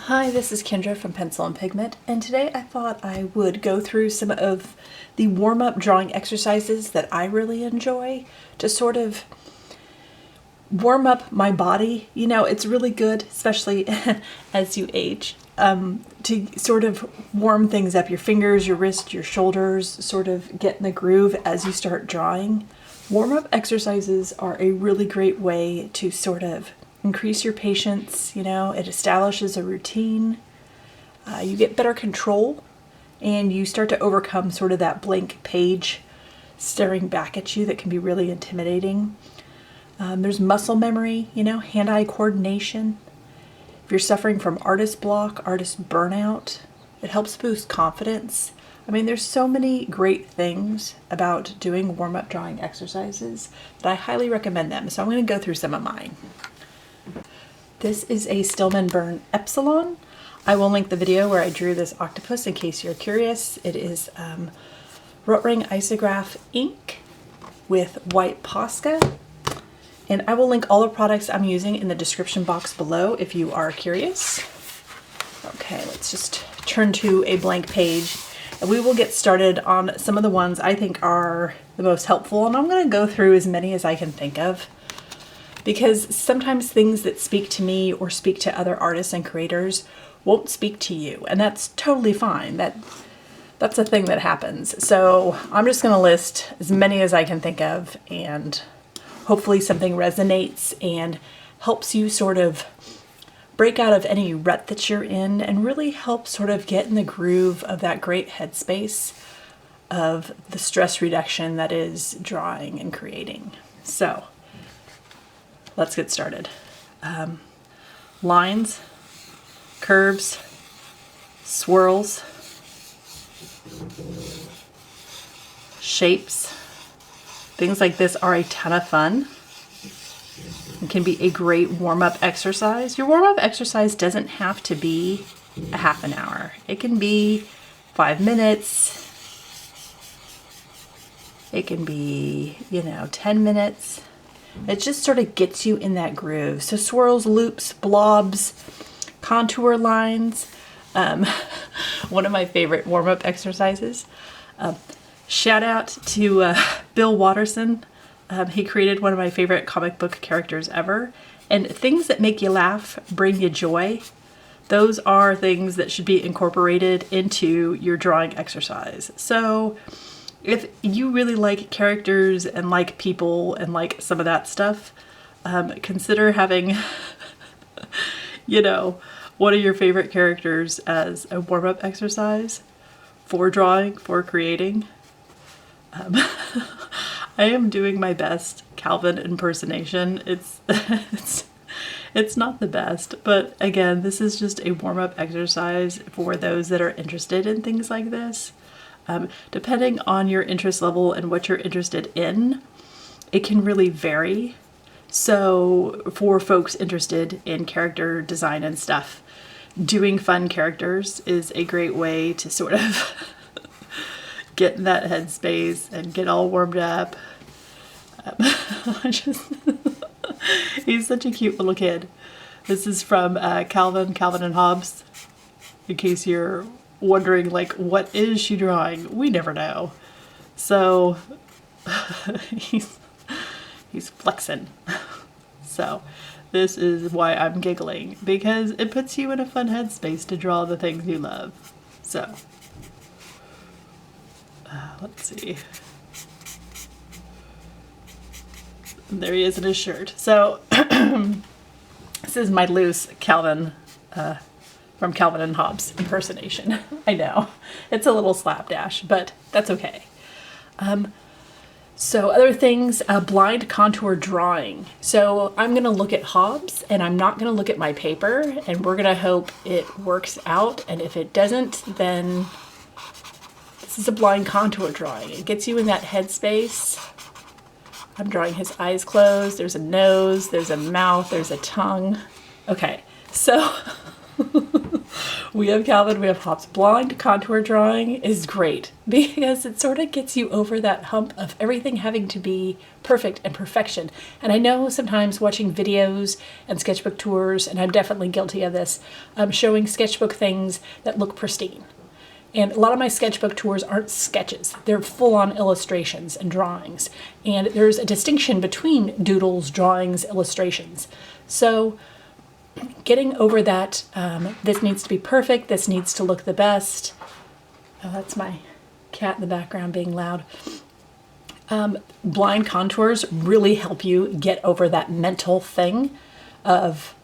Hi, this is Kendra from Pencil and Pigment, and today I thought I would go through some of the warm-up drawing exercises that I really enjoy to sort of warm up my body. You know, it's really good, especially as you age, to sort of warm things up, your fingers, your wrists, your shoulders, sort of get in the groove as you start drawing. Warm-up exercises are a really great way to sort of increase your patience. You know, it establishes a routine, you get better control, and you start to overcome sort of that blank page staring back at you that can be really intimidating. There's muscle memory, you know, hand-eye coordination. If you're suffering from artist block, artist burnout, it helps boost confidence. I mean, there's so many great things about doing warm-up drawing exercises that I highly recommend them. So I'm going to go through some of mine. This is a Stillman Burn Epsilon. I will link the video where I drew this octopus in case you're curious. It is Rotring Isograph ink with white Posca. And I will link all the products I'm using in the description box below if you are curious. Okay, let's just turn to a blank page and we will get started on some of the ones I think are the most helpful. And I'm going to go through as many as I can think of, because sometimes things that speak to me or speak to other artists and creators won't speak to you, and that's totally fine. That's a thing that happens. So I'm just going to list as many as I can think of, and hopefully something resonates and helps you sort of break out of any rut that you're in and really help sort of get in the groove of that great headspace of the stress reduction that is drawing and creating. So let's get started. Lines, curves, swirls, shapes, things like this are a ton of fun. It can be a great warm-up exercise. Your warm-up exercise doesn't have to be a half an hour. It can be 5 minutes. It can be, 10 minutes. It just sort of gets you in that groove. So swirls, loops, blobs, contour lines. One of my favorite warm-up exercises. Shout out to Bill Watterson. He created one of my favorite comic book characters ever. And things that make you laugh, bring you joy. Those are things that should be incorporated into your drawing exercise. So if you really like characters and like people and like some of that stuff, consider having, one of your favorite characters as a warm-up exercise for drawing, for creating. I am doing my best Calvin impersonation. It's not the best, but again, this is just a warm-up exercise for those that are interested in things like this. Depending on your interest level and what you're interested in, it can really vary. So for folks interested in character design and stuff, doing fun characters is a great way to sort of get in that headspace and get all warmed up. He's such a cute little kid. This is from Calvin and Hobbes. In case you're wondering, like, what is she drawing? We never know. So he's flexing. So this is why I'm giggling, because it puts you in a fun headspace to draw the things you love. So let's see. There he is in his shirt. So this is my loose Calvin from Calvin and Hobbes impersonation. I know it's a little slapdash, but that's okay. So other things, blind contour drawing. So I'm going to look at Hobbes and I'm not going to look at my paper, and we're going to hope it works out. And if it doesn't, then this is a blind contour drawing. It gets you in that headspace. I'm drawing his eyes closed. There's a nose, there's a mouth, there's a tongue. Okay, so We have Calvin, we have Hops. Blind contour drawing is great because it sort of gets you over that hump of everything having to be perfect and perfection. And I know sometimes watching videos and sketchbook tours, and I'm definitely guilty of this, showing sketchbook things that look pristine. And a lot of my sketchbook tours aren't sketches. They're full-on illustrations and drawings. And there's a distinction between doodles, drawings, illustrations. So getting over that, this needs to be perfect, this needs to look the best. Oh, that's my cat in the background being loud. Blind contours really help you get over that mental thing of,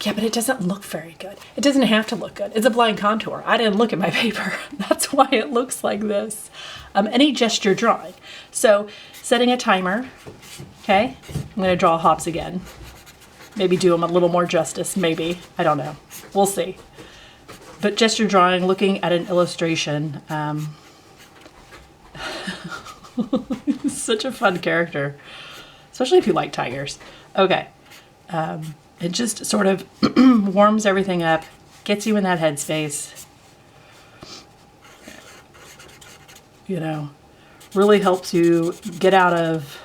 yeah, but it doesn't look very good. It doesn't have to look good. It's a blind contour. I didn't look at my paper. That's why it looks like this. Any gesture drawing. So setting a timer, okay? I'm gonna draw Hops again. Maybe do them a little more justice, maybe. I don't know. We'll see. But gesture drawing, looking at an illustration. He's such a fun character, especially if you like tigers. Okay. It just sort of warms everything up, gets you in that headspace. You know, really helps you get out of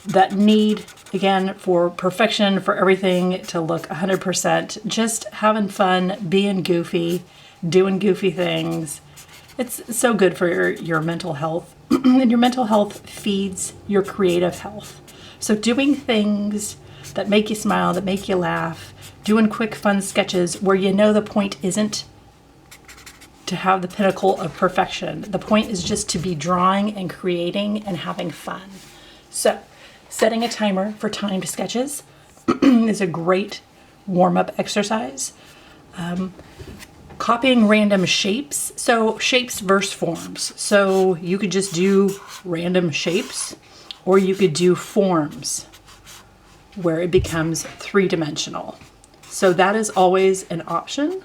that need, again, for perfection, for everything to look 100%. Just having fun, being goofy, doing goofy things. It's so good for your mental health. And your mental health feeds your creative health. So doing things that make you smile, that make you laugh, doing quick fun sketches where you know the point isn't to have the pinnacle of perfection. The point is just to be drawing and creating and having fun. So setting a timer for timed sketches is a great warm-up exercise. Copying random shapes. So shapes versus forms. So you could just do random shapes, or you could do forms where it becomes three-dimensional. So that is always an option,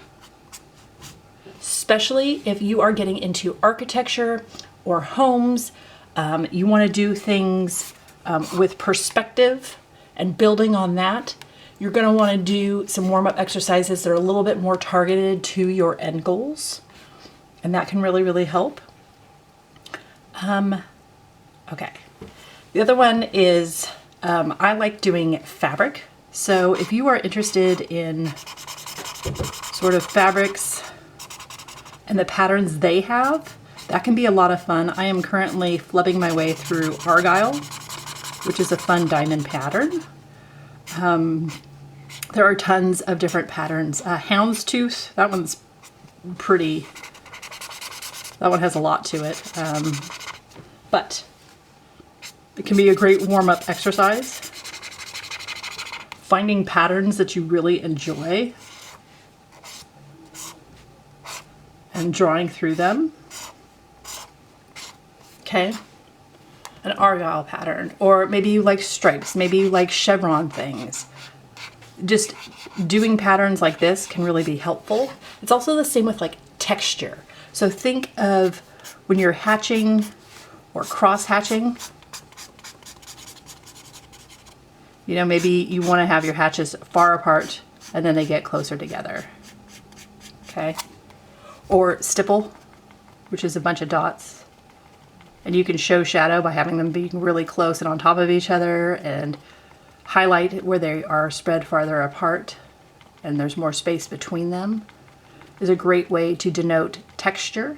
especially if you are getting into architecture or homes. You want to do things with perspective and building on that. You're going to want to do some warm-up exercises that are a little bit more targeted to your end goals, and that can really, really help. Okay. The other one is I like doing fabric. So if you are interested in sort of fabrics and the patterns they have, that can be a lot of fun. I am currently flubbing my way through Argyle, which is a fun diamond pattern. There are tons of different patterns. Houndstooth, that one's pretty, that one has a lot to it. But it can be a great warm-up exercise. Finding patterns that you really enjoy and drawing through them. Okay. An Argyle pattern, or maybe you like stripes, maybe you like chevron things. Just doing patterns like this can really be helpful. It's also the same with like texture. So think of when you're hatching or cross hatching. You know, maybe you want to have your hatches far apart and then they get closer together. Okay. Or stipple, which is a bunch of dots. And you can show shadow by having them being really close and on top of each other, and highlight where they are spread farther apart and there's more space between them. Is a great way to denote texture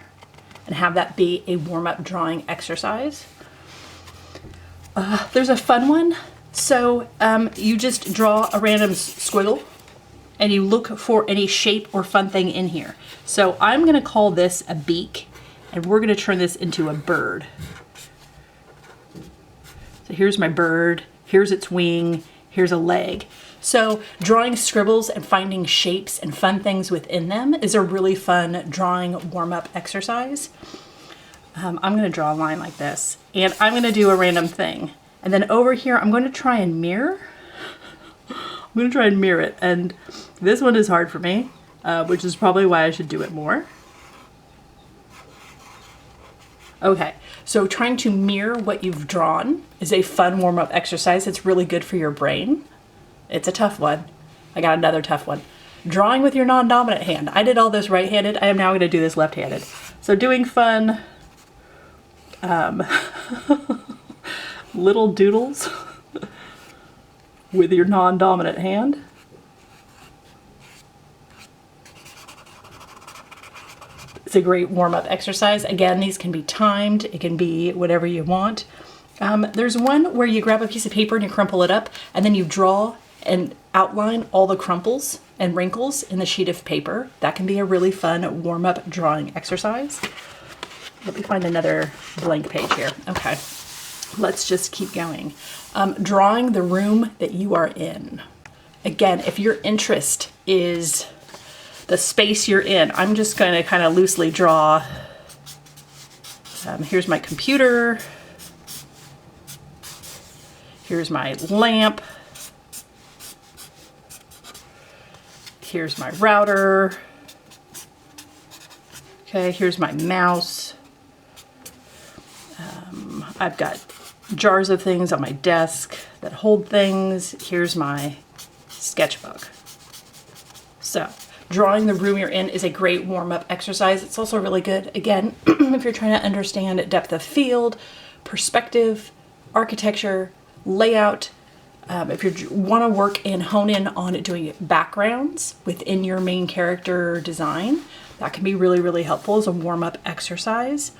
and have that be a warm-up drawing exercise. There's a fun one. So you just draw a random squiggle and you look for any shape or fun thing in here. So I'm gonna call this a beak, and we're gonna turn this into a bird. So here's my bird, here's its wing, here's a leg. So drawing scribbles and finding shapes and fun things within them is a really fun drawing warm-up exercise. I'm gonna draw a line like this, and I'm gonna do a random thing. And then over here, I'm going to try and mirror. I'm going to try and mirror it. And this one is hard for me, which is probably why I should do it more. Okay, so trying to mirror what you've drawn is a fun warm-up exercise. It's really good for your brain. It's a tough one. I got another tough one. drawing with your non-dominant hand. I did all this right-handed. I am now going to do this left-handed. So doing fun little doodles with your non-dominant hand. It's a great warm-up exercise. Again, these can be timed. It can be whatever you want. There's one where you grab a piece of paper and you crumple it up, and then you draw and outline all the crumples and wrinkles in the sheet of paper. That can be a really fun warm-up drawing exercise. Let me find another blank page here. Okay, let's just keep going. Drawing the room that you are in. Again, if your interest is the space you're in, I'm just going to kind of loosely draw. Here's my computer. Here's my lamp. Here's my router. Okay, here's my mouse. I've got jars of things on my desk that hold things. Here's my sketchbook. So, drawing the room you're in is a great warm-up exercise. It's also really good, again, if you're trying to understand depth of field, perspective, architecture, layout. If you want to work and hone in on doing backgrounds within your main character design, that can be really, really helpful as a warm-up exercise.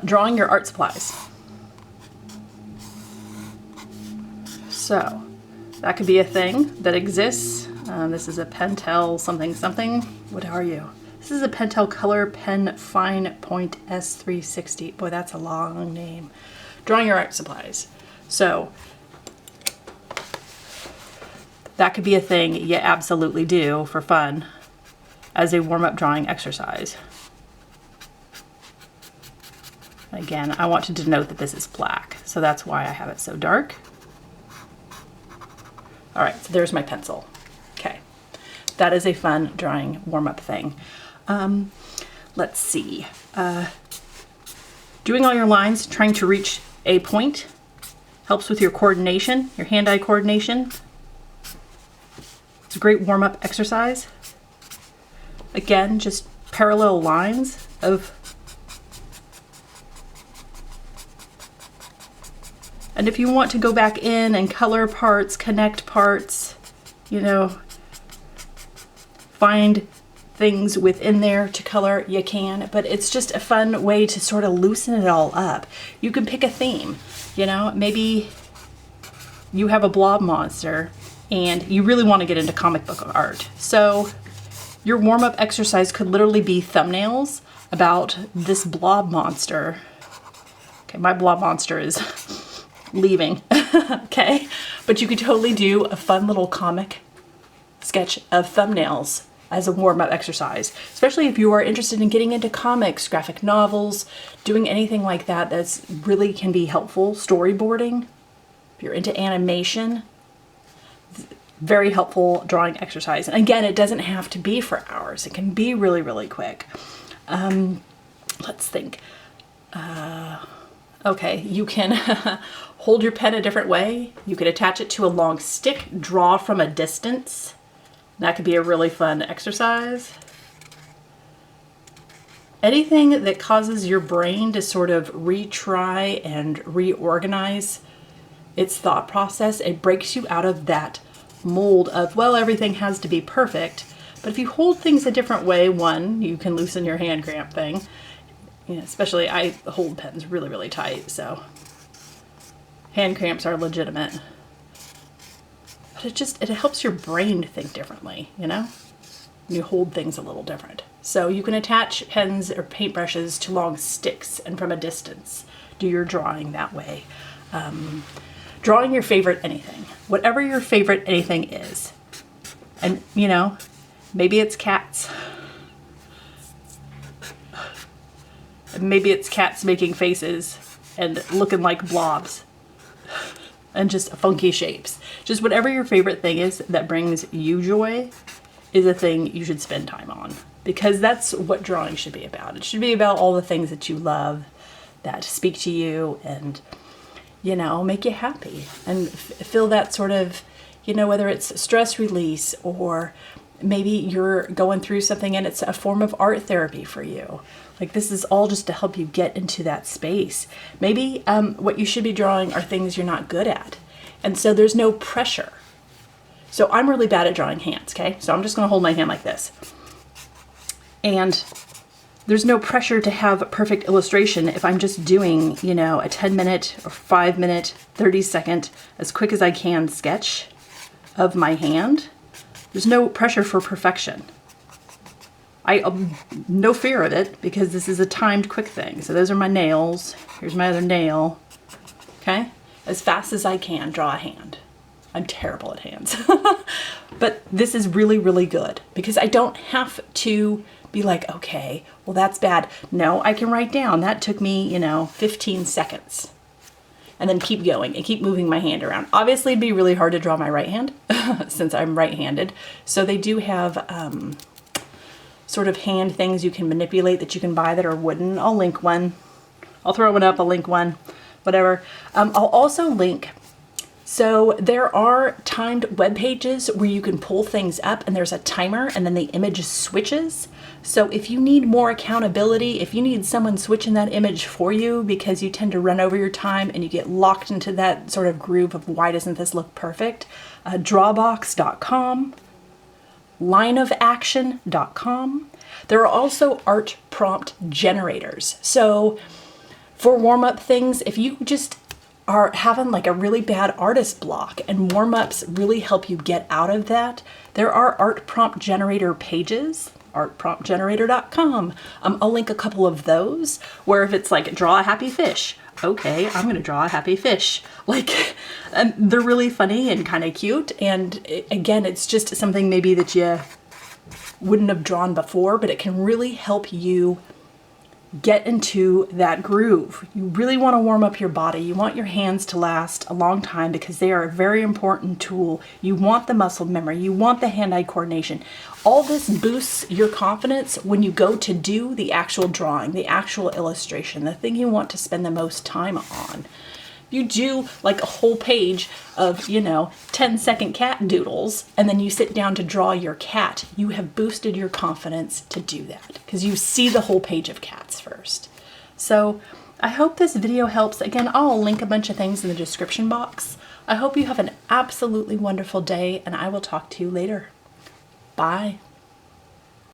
Drawing your art supplies. So that could be a thing that exists. This is a Pentel something something. What are you? This is a Pentel Color Pen Fine Point S360. Boy, that's a long name. Drawing your art supplies. So that could be a thing you absolutely do for fun as a warm-up drawing exercise. Again, I want to denote that this is black, so that's why I have it so dark. All right, so there's my pencil. Okay, that is a fun drawing warm-up thing. Let's see. Doing all your lines, trying to reach a point, helps with your coordination, your hand-eye coordination. It's a great warm-up exercise. Again, just parallel lines of. And if you want to go back in and color parts, connect parts, you know, find things within there to color, you can, but it's just a fun way to sort of loosen it all up. You can pick a theme, you know, maybe you have a blob monster and you really want to get into comic book art. So your warm-up exercise could literally be thumbnails about this blob monster. Okay, my blob monster is leaving, okay? But you could totally do a fun little comic sketch of thumbnails as a warm-up exercise, especially if you are interested in getting into comics, graphic novels, doing anything like that. That's really can be helpful. Storyboarding, if you're into animation, very helpful drawing exercise. And again, it doesn't have to be for hours. It can be really, really quick. Let's think. Okay, you can hold your pen a different way. You could attach it to a long stick, draw from a distance. That could be a really fun exercise. Anything that causes your brain to sort of retry and reorganize its thought process, it breaks you out of that mold of, well, everything has to be perfect. But if you hold things a different way, one, you can loosen your hand cramp thing. You know, especially I hold pens really, really tight, so hand cramps are legitimate. But it helps your brain think differently, you know? You hold things a little different. So you can attach pens or paintbrushes to long sticks and from a distance do your drawing that way. Drawing your favorite anything, whatever your favorite anything is. And, you know, maybe it's cats. Maybe it's cats making faces and looking like blobs and just funky shapes. Just whatever your favorite thing is that brings you joy is a thing you should spend time on, because that's what drawing should be about. It should be about all the things that you love, that speak to you and, you know, make you happy and fill that sort of you know, whether it's stress release or maybe you're going through something and it's a form of art therapy for you. Like, this is all just to help you get into that space. Maybe what you should be drawing are things you're not good at. And so there's no pressure. So I'm really bad at drawing hands, okay? So I'm just gonna hold my hand like this. And there's no pressure to have a perfect illustration if I'm just doing, you know, a 10-minute or 5-minute, 30-second, as quick as I can sketch of my hand. There's no pressure for perfection. No fear of it, because this is a timed quick thing. So those are my nails. Here's my other nail. Okay? As fast as I can, draw a hand. I'm terrible at hands. But this is really, really good because I don't have to be like, okay, well, that's bad. No, I can write down. That took me, you know, 15 seconds. And then keep going and keep moving my hand around. Obviously, it'd be really hard to draw my right hand since I'm right-handed. So they do have sort of hand things you can manipulate that you can buy that are wooden. I'll link one. I'll throw one up, I'll link one, whatever. I'll also link, so there are timed web pages where you can pull things up and there's a timer and then the image switches. So if you need more accountability, if you need someone switching that image for you because you tend to run over your time and you get locked into that sort of groove of why doesn't this look perfect, drawbox.com, lineofaction.com. There are also art prompt generators. So for warm-up things, if you just are having like a really bad artist block and warm-ups really help you get out of that, there are art prompt generator pages, artpromptgenerator.com. I'll link a couple of those where if it's like draw a happy fish, okay, I'm gonna draw a happy fish. Like, and they're really funny and kind of cute. And again, it's just something maybe that you wouldn't have drawn before, but it can really help you get into that groove. You really want to warm up your body. You want your hands to last a long time because they are a very important tool. You want the muscle memory. You want the hand-eye coordination. All this boosts your confidence when you go to do the actual drawing, the actual illustration, the thing you want to spend the most time on. You do like a whole page of, you know, 10-second cat doodles, and then you sit down to draw your cat. You have boosted your confidence to do that because you see the whole page of cats first. So I hope this video helps. Again, I'll link a bunch of things in the description box. I hope you have an absolutely wonderful day, and I will talk to you later. Bye.